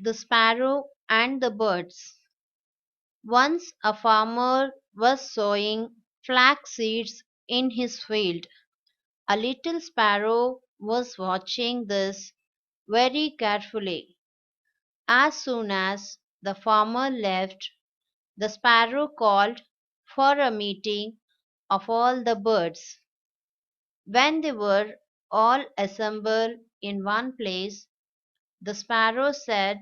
The Sparrow and the Birds. Once a farmer was sowing flax seeds in his field. A little sparrow was watching this very carefully. As soon as the farmer left, the sparrow called for a meeting of all the birds. When they were all assembled in one place, the sparrow said,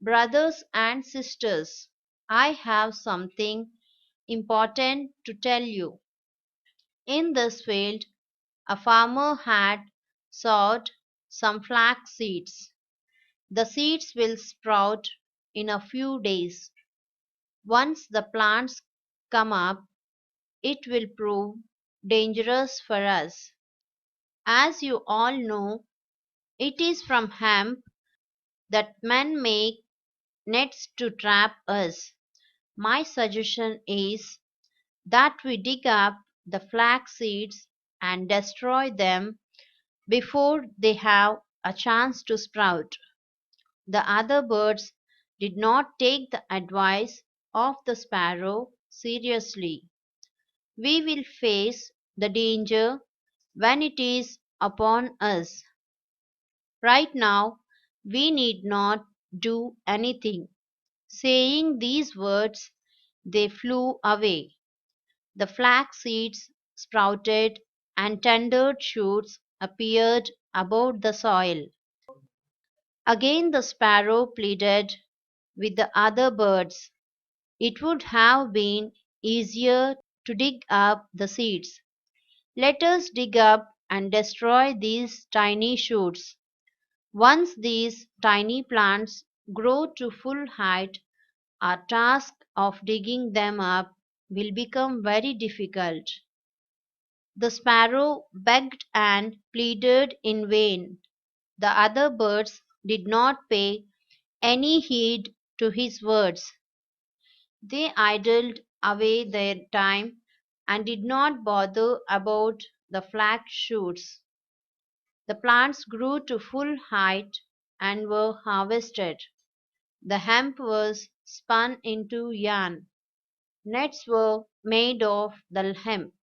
"Brothers and sisters, I have something important to tell you. In this field, a farmer had sowed some flax seeds. The seeds will sprout in a few days. Once the plants come up, it will prove dangerous for us. As you all know, it is from hemp that men make nets to trap us. My suggestion is that we dig up the flax seeds and destroy them before they have a chance to sprout." The other birds did not take the advice of the sparrow seriously. "We will face the danger when it is upon us. Right now, we need not do anything." Saying these words, they flew away. The flax seeds sprouted and tender shoots appeared above the soil. Again the sparrow pleaded with the other birds. "It would have been easier to dig up the seeds. Let us dig up and destroy these tiny shoots. Once these tiny plants grow to full height, our task of digging them up will become very difficult." The sparrow begged and pleaded in vain. The other birds did not pay any heed to his words. They idled away their time and did not bother about the flax shoots. The plants grew to full height and were harvested. The hemp was spun into yarn. Nets were made of the hemp.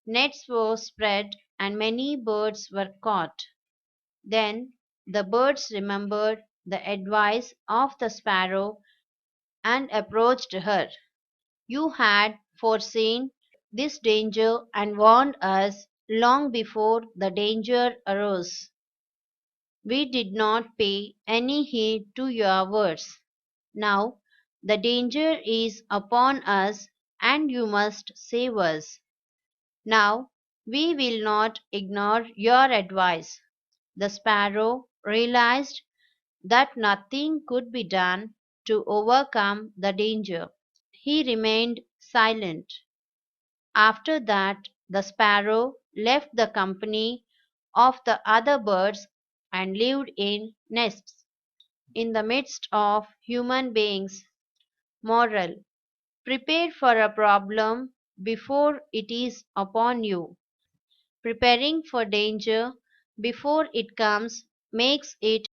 Nets were spread and many birds were caught. Then the birds remembered the advice of the sparrow and approached her. "You had foreseen this danger and warned us long before the danger arose. We did not pay any heed to your words. Now the danger is upon us and you must save us. Now we will not ignore your advice." The sparrow realized that nothing could be done to overcome the danger. He remained silent. After that the sparrow left the company of the other birds and lived in nests in the midst of human beings. Moral: prepare for a problem before it is upon you. Preparing for danger before it comes makes it